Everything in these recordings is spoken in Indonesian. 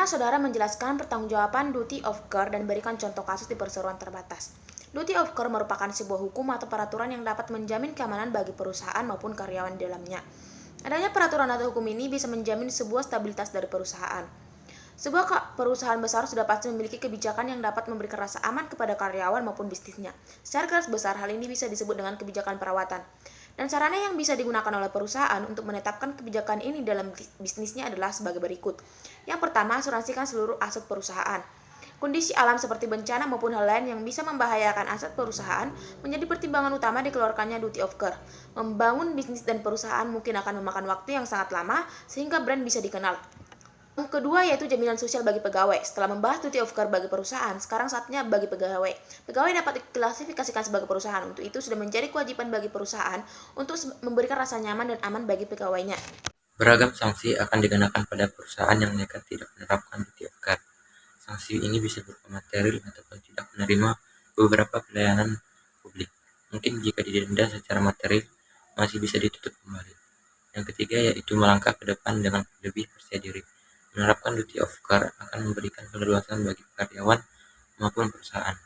Bagaimana saudara menjelaskan pertanggungjawaban duty of care dan berikan contoh kasus di perseroan terbatas? Duty of care merupakan sebuah hukum atau peraturan yang dapat menjamin keamanan bagi perusahaan maupun karyawan di dalamnya. Adanya peraturan atau hukum ini bisa menjamin sebuah stabilitas dari perusahaan. Sebuah perusahaan besar sudah pasti memiliki kebijakan yang dapat memberikan rasa aman kepada karyawan maupun bisnisnya. Secara garis besar, hal ini bisa disebut dengan kebijakan perawatan. Dan sarana yang bisa digunakan oleh perusahaan untuk menetapkan kebijakan ini dalam bisnisnya adalah sebagai berikut. Yang pertama, asuransikan seluruh aset perusahaan. Kondisi alam seperti bencana maupun hal lain yang bisa membahayakan aset perusahaan menjadi pertimbangan utama dikeluarkannya duty of care. Membangun bisnis dan perusahaan mungkin akan memakan waktu yang sangat lama sehingga brand bisa dikenal. Yang kedua yaitu jaminan sosial bagi pegawai. Setelah membahas duty of care bagi perusahaan, sekarang saatnya bagi pegawai. Pegawai dapat diklasifikasikan sebagai perusahaan. Untuk itu sudah menjadi kewajiban bagi perusahaan untuk memberikan rasa nyaman dan aman bagi pegawainya. Beragam sanksi akan dikenakan pada perusahaan yang nekat tidak menerapkan duty of care. Sanksi ini bisa berupa material ataupun tidak menerima beberapa pelayanan publik. Mungkin jika didenda secara material, masih bisa ditutup kembali. Yang ketiga yaitu melangkah ke depan dengan lebih percaya diri. Menerapkan duty of care akan memberikan keleluasan bagi karyawan maupun perusahaan.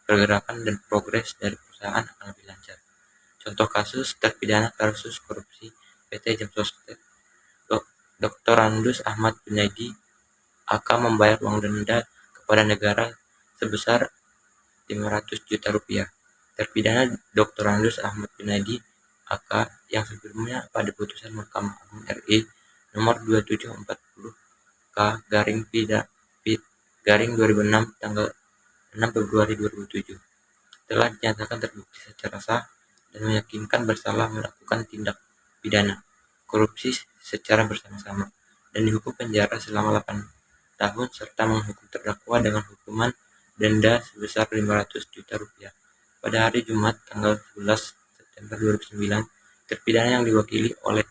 Pergerakan dan progres dari perusahaan akan lebih lancar. Contoh kasus terpidana kasus korupsi PT Jam Sostek, Dr. Andus Ahmad Junaidi akan membayar uang denda kepada negara sebesar 500 juta rupiah. Terpidana Dr. Andus Ahmad Junaidi AK yang sebelumnya pada putusan Mahkamah Agung RI nomor 2740 K/P/2006 tanggal 6 Februari 2007 telah dinyatakan terbukti secara sah dan meyakinkan bersalah melakukan tindak pidana korupsi secara bersama-sama dan dihukum penjara selama 8 tahun serta menghukum terdakwa dengan hukuman denda sebesar 500 juta rupiah. Pada hari Jumat tanggal 11 September 2009, terpidana yang diwakili oleh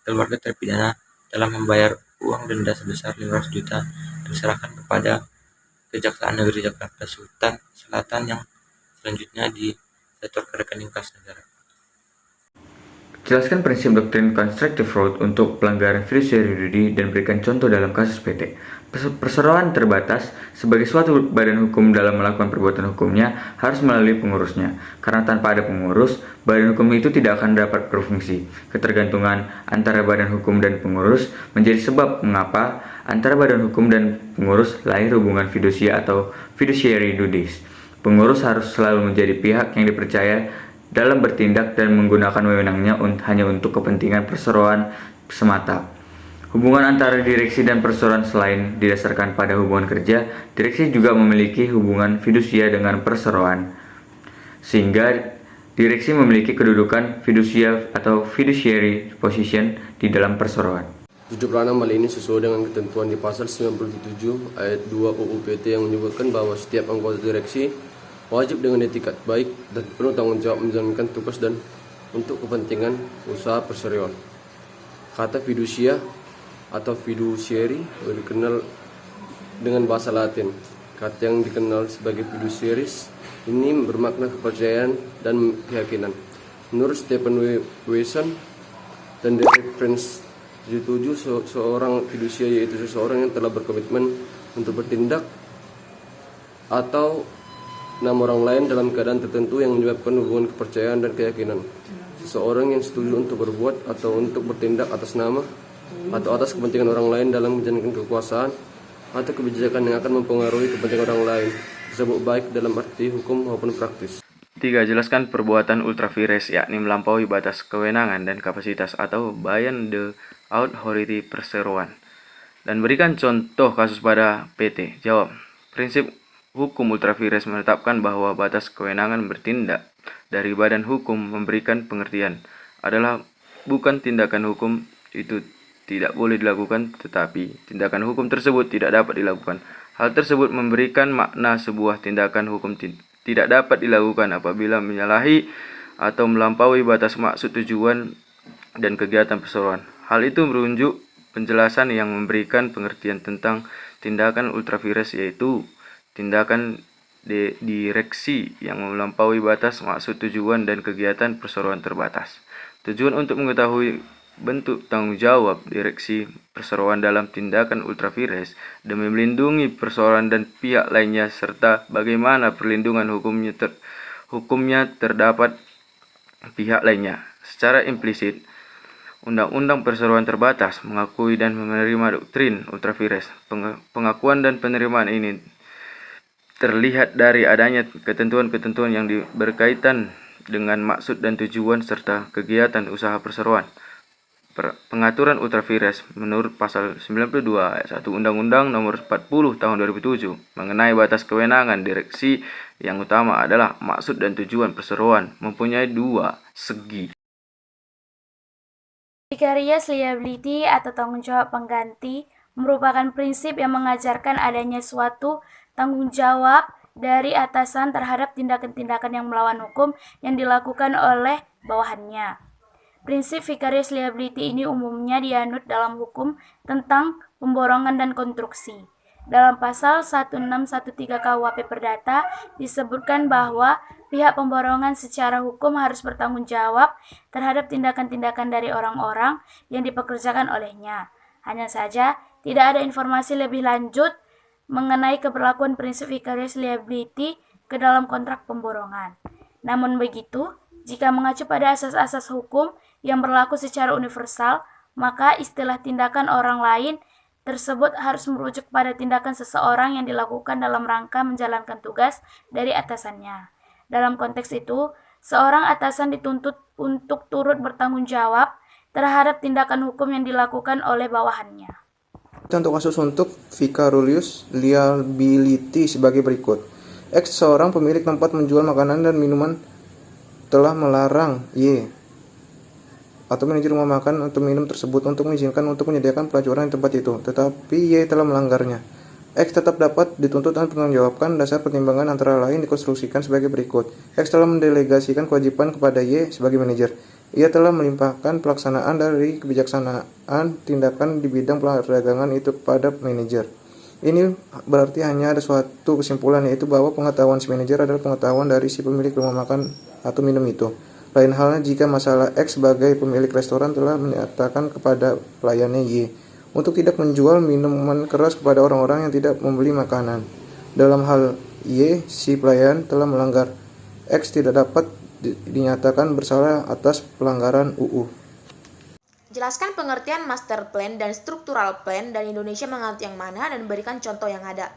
keluarga terpidana telah membayar uang denda sebesar 500 juta dan diserahkan kepada Kejaksaan Negeri Jakarta Selatan yang selanjutnya disetor ke rekening kas negara. Jelaskan prinsip doktrin constructive fraud untuk pelanggaran fiduciary duty dan berikan contoh dalam kasus PT. Perseroan terbatas sebagai suatu badan hukum dalam melakukan perbuatan hukumnya harus melalui pengurusnya. Karena tanpa ada pengurus, badan hukum itu tidak akan dapat berfungsi. Ketergantungan antara badan hukum dan pengurus menjadi sebab mengapa antara badan hukum dan pengurus lahir hubungan fidusia atau fiduciary duties. Pengurus harus selalu menjadi pihak yang dipercaya dalam bertindak dan menggunakan wewenangnya hanya untuk kepentingan perseroan semata. Hubungan antara direksi dan perseroan selain didasarkan pada hubungan kerja, direksi juga memiliki hubungan fidusia dengan perseroan. Sehingga direksi memiliki kedudukan fidusia atau fiduciary position di dalam perseroan. 76 hal ini sesuai dengan ketentuan di pasal 97 ayat 2 UU PT yang menyebutkan bahwa setiap anggota direksi wajib dengan etikat baik dan penuh tanggung jawab menjalankan tugas dan untuk kepentingan usaha perseroan. Kata fiducia atau fiduciary dikenal dengan bahasa Latin. Kata yang dikenal sebagai fiduciaris ini bermakna kepercayaan dan keyakinan. Menurut Stephen Wilson dan The Reference 77, seorang fiducia yaitu seseorang yang telah berkomitmen untuk bertindak atau 6 orang lain dalam keadaan tertentu yang menyebabkan hubungan kepercayaan dan keyakinan. Seseorang yang setuju untuk berbuat atau untuk bertindak atas nama atau atas kepentingan orang lain dalam menjalankan kekuasaan atau kebijakan yang akan mempengaruhi kepentingan orang lain, tersebut baik dalam arti hukum maupun praktis. 3. Jelaskan perbuatan ultra vires, yakni melampaui batas kewenangan dan kapasitas atau beyond the authority perseroan. Dan berikan contoh kasus pada PT. Jawab. Prinsip hukum ultra vires menetapkan bahwa batas kewenangan bertindak dari badan hukum memberikan pengertian adalah bukan tindakan hukum itu tidak boleh dilakukan, tetapi tindakan hukum tersebut tidak dapat dilakukan. Hal tersebut memberikan makna sebuah tindakan hukum tidak dapat dilakukan apabila menyalahi atau melampaui batas maksud tujuan dan kegiatan perseroan. Hal itu merujuk penjelasan yang memberikan pengertian tentang tindakan ultra vires, yaitu tindakan direksi yang melampaui batas maksud tujuan dan kegiatan perseroan terbatas. Tujuan untuk mengetahui bentuk tanggung jawab direksi perseroan dalam tindakan ultravires demi melindungi perseroan dan pihak lainnya, serta bagaimana perlindungan hukumnya terdapat pihak lainnya. Secara implisit, Undang-Undang Perseroan Terbatas mengakui dan menerima doktrin ultravires. Pengakuan dan penerimaan ini terlihat dari adanya ketentuan-ketentuan yang berkaitan dengan maksud dan tujuan serta kegiatan usaha perseroan. Pengaturan ultravires menurut pasal 92 ayat 1 Undang-Undang Nomor 40 Tahun 2007 mengenai batas kewenangan direksi yang utama adalah maksud dan tujuan perseroan mempunyai dua segi. Vicarious liability atau tanggung jawab pengganti merupakan prinsip yang mengajarkan adanya suatu tanggung jawab dari atasan terhadap tindakan-tindakan yang melawan hukum yang dilakukan oleh bawahannya. Prinsip vicarious liability ini umumnya dianut dalam hukum tentang pemborongan dan konstruksi. Dalam pasal 1613 KUHP Perdata disebutkan bahwa pihak pemborongan secara hukum harus bertanggung jawab terhadap tindakan-tindakan dari orang-orang yang dipekerjakan olehnya. Hanya saja, tidak ada informasi lebih lanjut mengenai keberlakuan prinsip vicarious liability ke dalam kontrak pemborongan. Namun begitu, jika mengacu pada asas-asas hukum yang berlaku secara universal, maka istilah tindakan orang lain tersebut harus merujuk pada tindakan seseorang yang dilakukan dalam rangka menjalankan tugas dari atasannya. Dalam konteks itu, seorang atasan dituntut untuk turut bertanggung jawab terhadap tindakan hukum yang dilakukan oleh bawahannya. Contoh kasus untuk vicarious liability sebagai berikut. X, seorang pemilik tempat menjual makanan dan minuman, telah melarang Y atau manajer rumah makan atau minum tersebut untuk mengizinkan untuk menyediakan pelacuran di tempat itu, tetapi Y telah melanggarnya. X tetap dapat dituntut dan bertanggungjawabkan. Dasar pertimbangan antara lain dikonstruksikan sebagai berikut. X telah mendelegasikan kewajiban kepada Y sebagai manajer. Ia telah melimpahkan pelaksanaan dari kebijaksanaan tindakan di bidang perdagangan itu kepada manajer. Ini berarti hanya ada suatu kesimpulan, yaitu bahwa pengetahuan si manajer adalah pengetahuan dari si pemilik rumah makan atau minum itu. Lain halnya jika masalah X sebagai pemilik restoran telah menyatakan kepada pelayannya Y untuk tidak menjual minuman keras kepada orang-orang yang tidak membeli makanan. Dalam hal Y, si pelayan telah melanggar. X tidak dapat dinyatakan bersalah atas pelanggaran UU. Jelaskan pengertian master plan dan structural plan dan Indonesia menganut yang mana dan berikan contoh yang ada.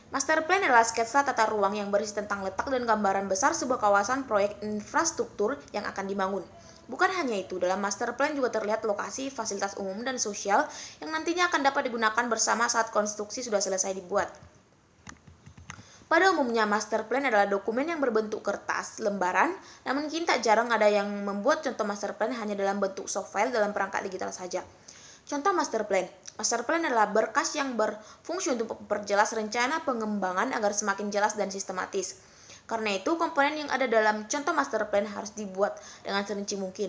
Master plan adalah sketsa tata ruang yang berisi tentang letak dan gambaran besar sebuah kawasan proyek infrastruktur yang akan dibangun. Bukan hanya itu, dalam master plan juga terlihat lokasi, fasilitas umum, dan sosial yang nantinya akan dapat digunakan bersama saat konstruksi sudah selesai dibuat. Pada umumnya, master plan adalah dokumen yang berbentuk kertas, lembaran, namun kini tak jarang ada yang membuat contoh master plan hanya dalam bentuk soft file dalam perangkat digital saja. Contoh master plan. Master plan adalah berkas yang berfungsi untuk memperjelas rencana pengembangan agar semakin jelas dan sistematis. Karena itu, komponen yang ada dalam contoh master plan harus dibuat dengan serinci mungkin.